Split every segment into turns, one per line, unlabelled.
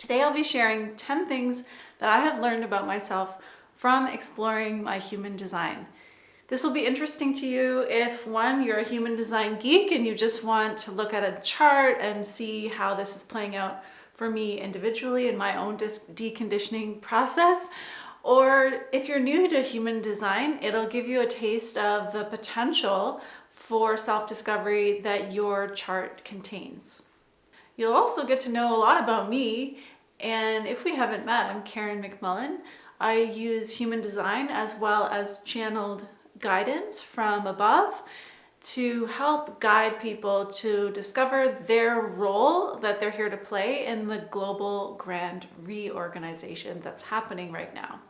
Today I'll be sharing 10 things that I have learned about myself from exploring my human design. This will be interesting to you if, one, you're a human design geek and you just want to look at a chart and see how this is playing out for me individually in my own deconditioning process. Or if you're new to human design, it'll give you a taste of the potential for self-discovery that your chart contains. You'll also get to know a lot about me, and if we haven't met, I'm Karen McMullen. I use human design as well as channeled guidance from above to help guide people to discover their role that they're here to play in the global grand reorganization that's happening right now.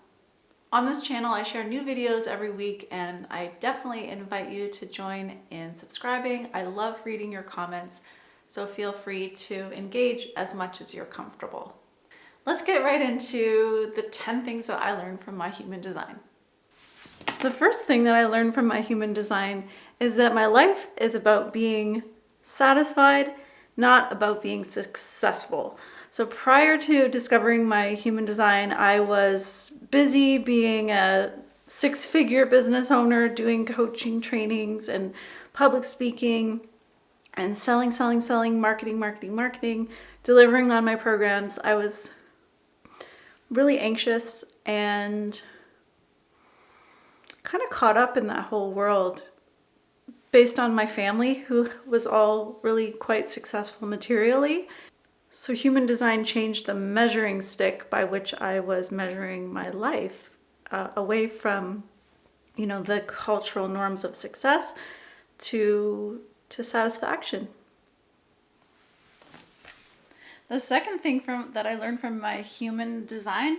On this channel, I share new videos every week, and I definitely invite you to join in subscribing. I love reading your comments, so feel free to engage as much as you're comfortable. Let's get right into the 10 things that I learned from my human design. The first thing that I learned from my human design is that my life is about being satisfied, not about being successful. So prior to discovering my human design, I was busy being a six-figure business owner, doing coaching trainings and public speaking and selling, marketing, delivering on my programs. I was really anxious and kind of caught up in that whole world based on my family, who was all really quite successful materially. So human design changed the measuring stick by which I was measuring my life, away from, the cultural norms of success to satisfaction. The second thing that I learned from my human design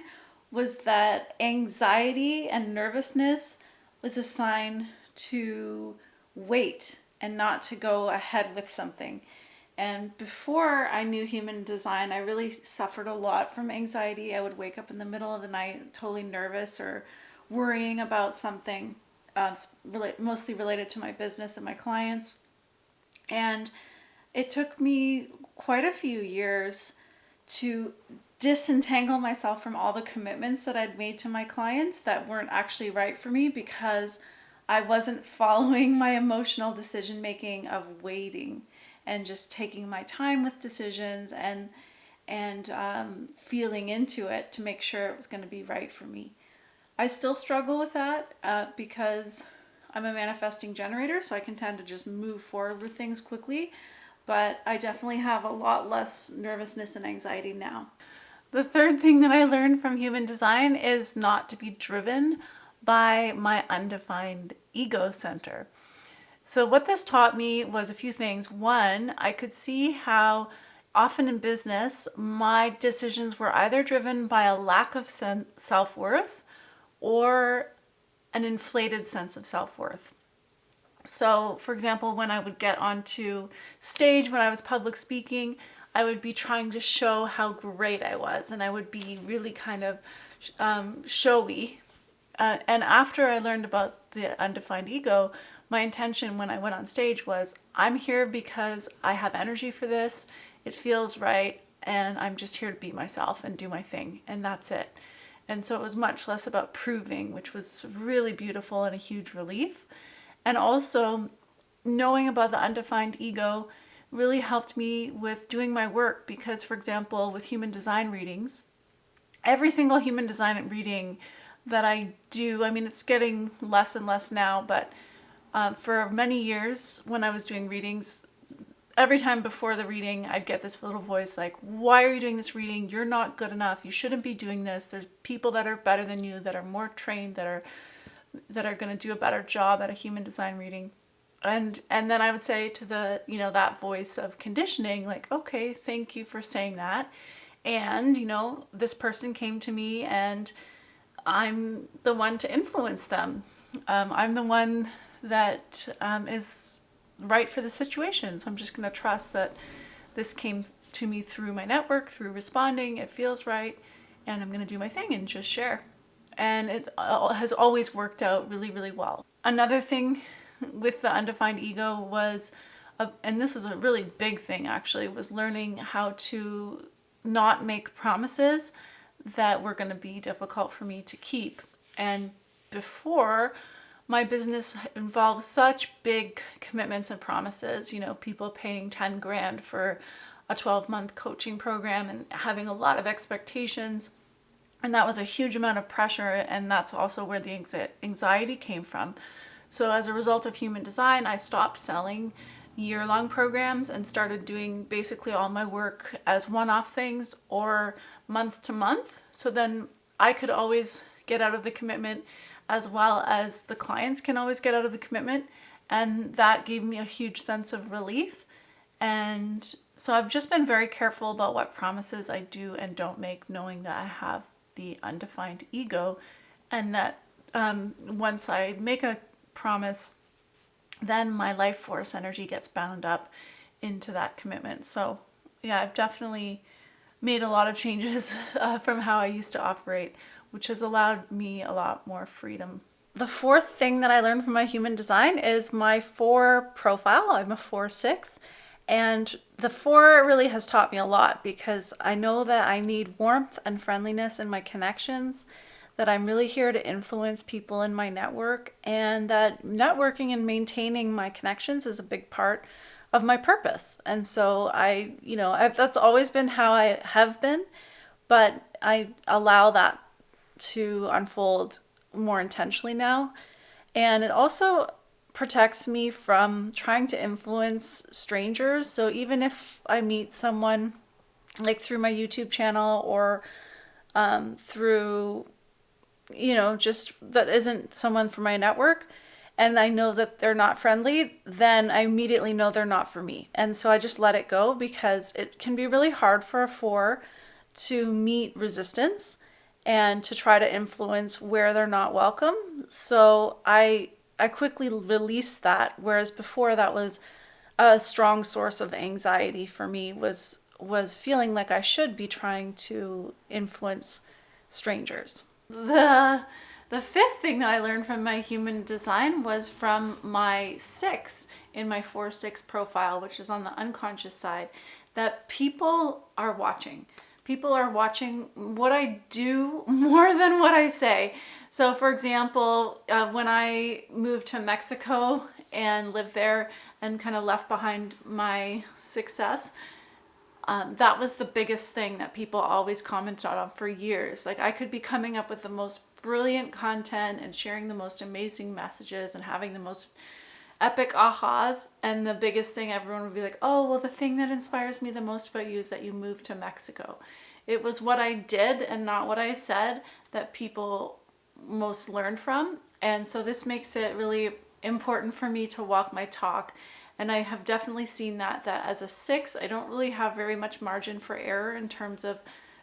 was that anxiety and nervousness was a sign to wait and not to go ahead with something. And before I knew human design, I really suffered a lot from anxiety. I would wake up in the middle of the night totally nervous or worrying about something, mostly related to my business and my clients. And it took me quite a few years to disentangle myself from all the commitments that I'd made to my clients that weren't actually right for me, because I wasn't following my emotional decision making of waiting and just taking my time with decisions and feeling into it to make sure it was going to be right for me. I still struggle with that because I'm a manifesting generator, so I can tend to just move forward with things quickly, but I definitely have a lot less nervousness and anxiety now. The third thing that I learned from human design is not to be driven by my undefined ego center. So what this taught me was a few things. One, I could see how often in business, my decisions were either driven by a lack of self-worth or an inflated sense of self-worth. So, for example, when I would get onto stage, when I was public speaking, I would be trying to show how great I was, and I would be really kind of showy. And after I learned about the undefined ego, my intention when I went on stage was, I'm here because I have energy for this, it feels right, and I'm just here to be myself and do my thing, and that's it. And so it was much less about proving, which was really beautiful and a huge relief. And also, knowing about the undefined ego really helped me with doing my work because, for example, with human design readings, every single human design reading that I do, it's getting less and less now, but for many years when I was doing readings, every time before the reading, I'd get this little voice like, why are you doing this reading? You're not good enough. You shouldn't be doing this. There's people that are better than you, that are more trained, that are going to do a better job at a human design reading. And then I would say to the, that voice of conditioning, like, okay, thank you for saying that. And, this person came to me and I'm the one to influence them. I'm the one that is right for the situation. So I'm just going to trust that this came to me through my network, through responding. It feels right. And I'm going to do my thing and just share. And it has always worked out really, really well. Another thing with the undefined ego was, and this was a really big thing actually, was learning how to not make promises that were going to be difficult for me to keep. And before, my business involved such big commitments and promises, you know, people paying 10 grand for a 12-month coaching program and having a lot of expectations. And that was a huge amount of pressure, and that's also where the anxiety came from. So as a result of human design, I stopped selling year-long programs and started doing basically all my work as one-off things or month to month. So then I could always get out of the commitment, as well as the clients can always get out of the commitment. And that gave me a huge sense of relief. And so I've just been very careful about what promises I do and don't make, knowing that I have the undefined ego, and that once I make a promise, then my life force energy gets bound up into that commitment. So yeah, I've definitely made a lot of changes from how I used to operate, which has allowed me a lot more freedom. The fourth thing that I learned from my human design is my 4 profile. I'm a 4/6. And the 4 really has taught me a lot, because I know that I need warmth and friendliness in my connections, that I'm really here to influence people in my network, and that networking and maintaining my connections is a big part of my purpose. And so that's always been how I have been, but I allow that to unfold more intentionally now. And it also protects me from trying to influence strangers. So even if I meet someone like through my YouTube channel or through, just that isn't someone from my network, and I know that they're not friendly, then I immediately know they're not for me. And so I just let it go, because it can be really hard for a 4 to meet resistance and to try to influence where they're not welcome. So I quickly released that, whereas before that was a strong source of anxiety for me, was feeling like I should be trying to influence strangers. The 5th thing that I learned from my human design was from my 6 in my 4/6 profile, which is on the unconscious side, that people are watching. People are watching what I do more than what I say. So for example, when I moved to Mexico and lived there and kind of left behind my success, that was the biggest thing that people always commented on for years. Like, I could be coming up with the most brilliant content and sharing the most amazing messages and having the most epic ahas, and the biggest thing everyone would be like, oh, well, the thing that inspires me the most about you is that you moved to Mexico. It was what I did and not what I said that people most learned from. And so this makes it really important for me to walk my talk. And I have definitely seen that as a 6, I don't really have very much margin for error in terms of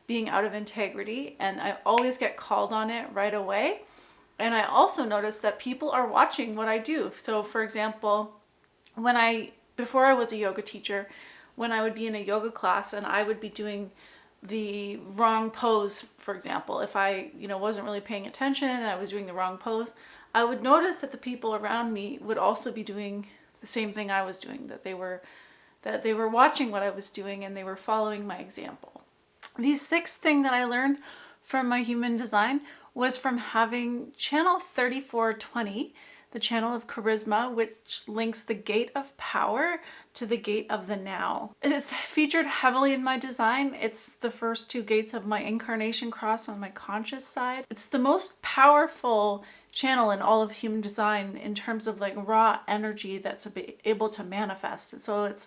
being out of integrity, and I always get called on it right away. And I also notice that people are watching what I do. So for example, before I was a yoga teacher, when I would be in a yoga class and I would be doing the wrong pose, for example, if I, wasn't really paying attention and I was doing the wrong pose, I would notice that the people around me would also be doing the same thing I was doing, that they were watching what I was doing and they were following my example. The 6th thing that I learned from my human design was from having channel 3420, the channel of charisma, which links the gate of power to the gate of the now. It's featured heavily in my design. It's the first 2 gates of my incarnation cross on my conscious side. It's the most powerful channel in all of human design in terms of like raw energy that's able to manifest. So it's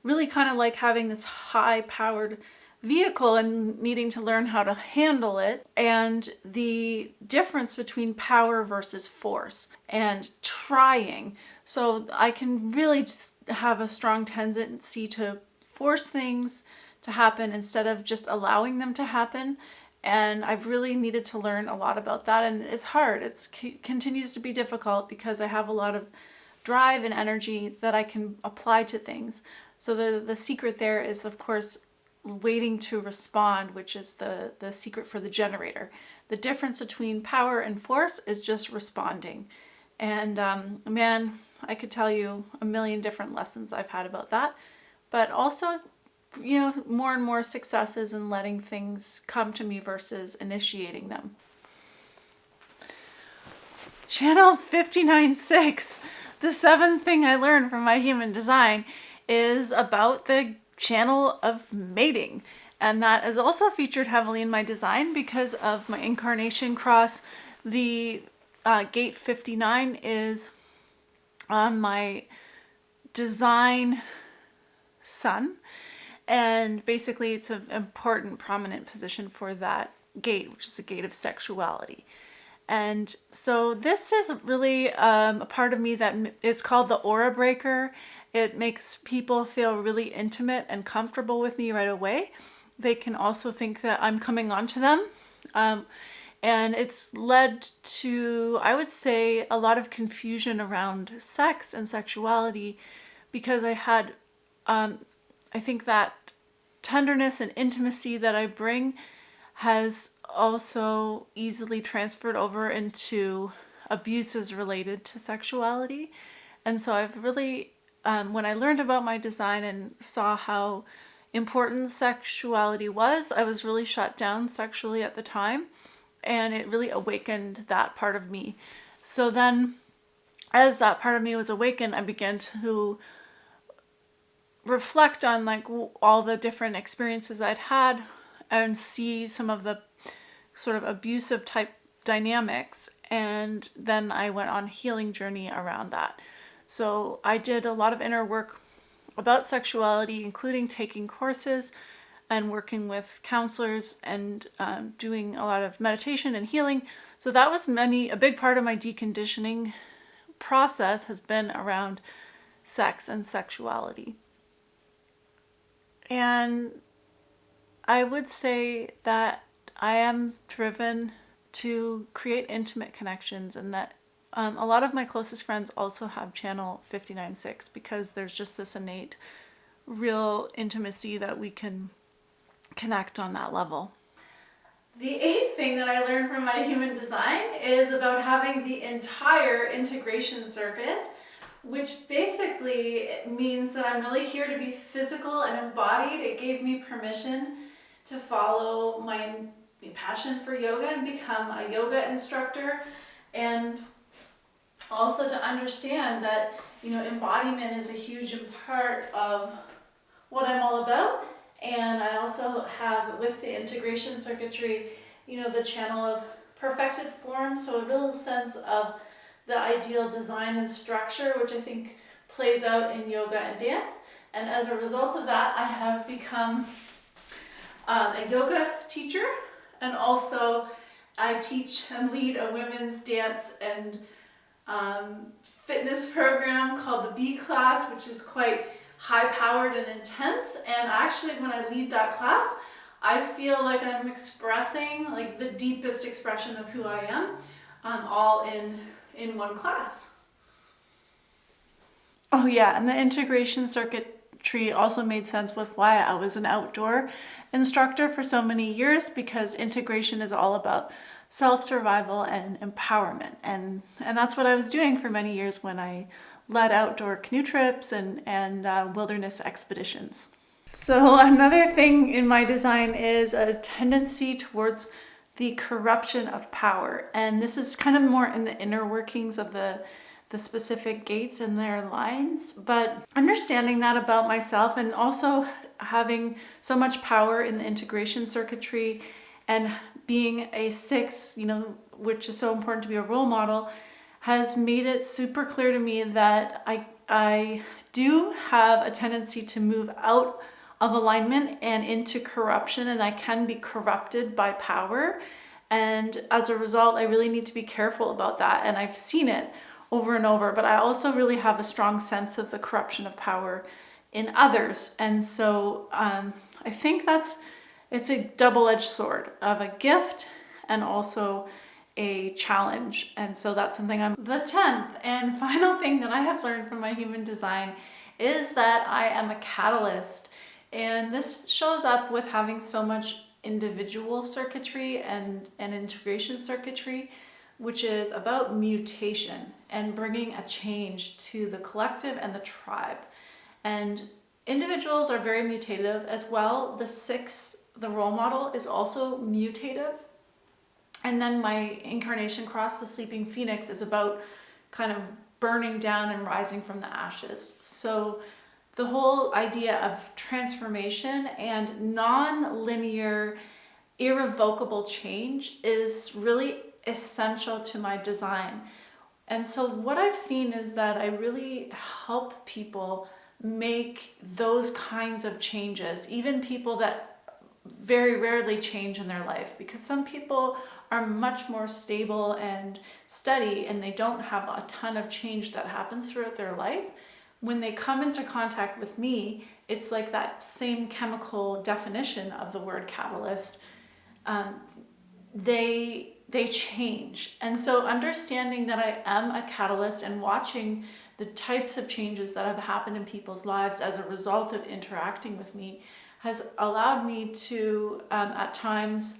really kind of like having this high-powered vehicle and needing to learn how to handle it, and the difference between power versus force and trying. So I can really just have a strong tendency to force things to happen instead of just allowing them to happen. And I've really needed to learn a lot about that, and it's hard. It continues to be difficult because I have a lot of drive and energy that I can apply to things. So the secret there is, of course, waiting to respond, which is the secret for the generator. The difference between power and force is just responding. And man, I could tell you a million different lessons I've had about that. But also, more and more successes and letting things come to me versus initiating them. Channel 59.6, the seventh thing I learned from my human design is about the channel of mating. And that is also featured heavily in my design because of my incarnation cross. The gate 59 is on my design sun. And basically it's an important, prominent position for that gate, which is the gate of sexuality. And so this is really a part of me that is called the aura breaker. It makes people feel really intimate and comfortable with me right away. They can also think that I'm coming on to them. And it's led to, I would say, a lot of confusion around sex and sexuality because I had, I think that tenderness and intimacy that I bring has also easily transferred over into abuses related to sexuality. And so I've really, when I learned about my design and saw how important sexuality was, I was really shut down sexually at the time, and it really awakened that part of me. So then as that part of me was awakened, I began to reflect on like all the different experiences I'd had and see some of the sort of abusive type dynamics. And then I went on a healing journey around that. So I did a lot of inner work about sexuality, including taking courses and working with counselors and doing a lot of meditation and healing. So that was a big part of my deconditioning process has been around sex and sexuality. And I would say that I am driven to create intimate connections, and that a lot of my closest friends also have channel 59.6 because there's just this innate real intimacy that we can connect on that level. The eighth thing that I learned from my human design is about having the entire integration circuit, which basically means that I'm really here to be physical and embodied. It gave me permission to follow my passion for yoga and become a yoga instructor, and also to understand that, embodiment is a huge part of what I'm all about. And I also have, with the integration circuitry, the channel of perfected form, so a real sense of the ideal design and structure, which I think plays out in yoga and dance. And as a result of that, I have become a yoga teacher, and also I teach and lead a women's dance and fitness program called the B class, which is quite high-powered and intense. And actually, when I lead that class, I feel like I'm expressing like the deepest expression of who I am, all in one class. Oh yeah, and the integration circuitry also made sense with why I was an outdoor instructor for so many years, because integration is all about self-survival and empowerment. And that's what I was doing for many years when I led outdoor canoe trips and wilderness expeditions. So another thing in my design is a tendency towards the corruption of power. And this is kind of more in the inner workings of the specific gates and their lines, but understanding that about myself, and also having so much power in the integration circuitry and being a 6, which is so important to be a role model, has made it super clear to me that I do have a tendency to move out of alignment and into corruption, and I can be corrupted by power. And as a result, I really need to be careful about that. And I've seen it over and over, but I also really have a strong sense of the corruption of power in others. And so I think it's a double-edged sword of a gift and also a challenge. And so that's something the 10th and final thing that I have learned from my human design is that I am a catalyst. And this shows up with having so much individual circuitry and integration circuitry, which is about mutation and bringing a change to the collective and the tribe. And Individuals are very mutative as well. The 6, the role model, is also mutative. And then my incarnation cross, the sleeping phoenix, is about kind of burning down and rising from the ashes. So the whole idea of transformation and non-linear, irrevocable change is really essential to my design. And so what I've seen is that I really help people make those kinds of changes, even people that very rarely change in their life, because some people are much more stable and steady and they don't have a ton of change that happens throughout their life. When they come into contact with me, it's like that same chemical definition of the word catalyst. They change. And so understanding that I am a catalyst and watching the types of changes that have happened in people's lives as a result of interacting with me has allowed me to, at times,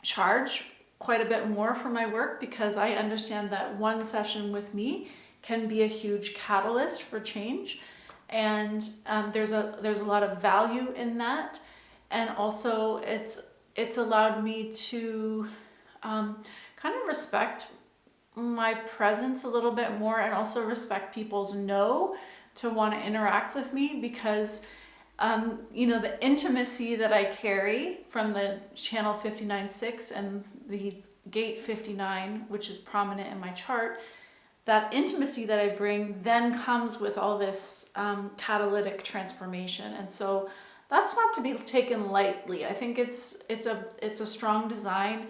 charge quite a bit more for my work, because I understand that one session with me can be a huge catalyst for change. And there's a lot of value in that. And also it's allowed me to kind of respect my presence a little bit more, and also respect people's no to want to interact with me, because the intimacy that I carry from the channel 59.6 and the gate 59, which is prominent in my chart, that intimacy that I bring then comes with all this catalytic transformation. And so that's not to be taken lightly. I think it's a strong design.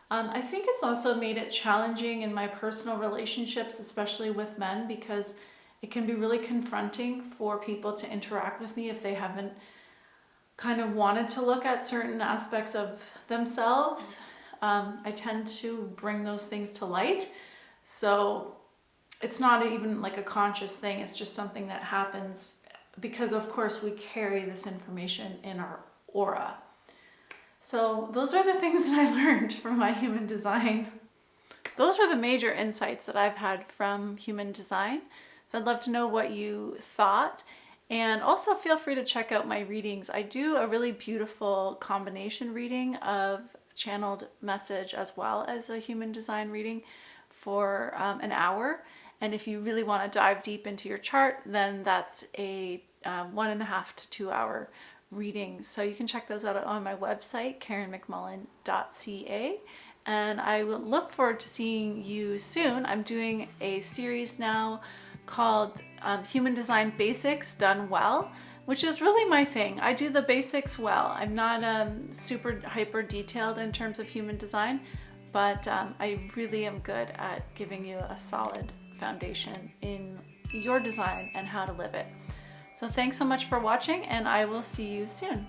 I think it's also made it challenging in my personal relationships, especially with men, because it can be really confronting for people to interact with me if they haven't kind of wanted to look at certain aspects of themselves. I tend to bring those things to light. So it's not even like a conscious thing. It's just something that happens because, of course, we carry this information in our aura. So those are the things that I learned from my human design. Those are the major insights that I've had from human design. So I'd love to know what you thought. And also feel free to check out my readings. I do a really beautiful combination reading of channeled message as well as a human design reading for an hour. And if you really want to dive deep into your chart, then that's a 1.5 to 2 hour reading. So you can check those out on my website, karenmcmullen.ca. And I will look forward to seeing you soon. I'm doing a series now called Human Design Basics Done Well, which is really my thing. I do the basics well. I'm not super hyper detailed in terms of human design, but I really am good at giving you a solid foundation in your design and how to live it. So thanks so much for watching, and I will see you soon.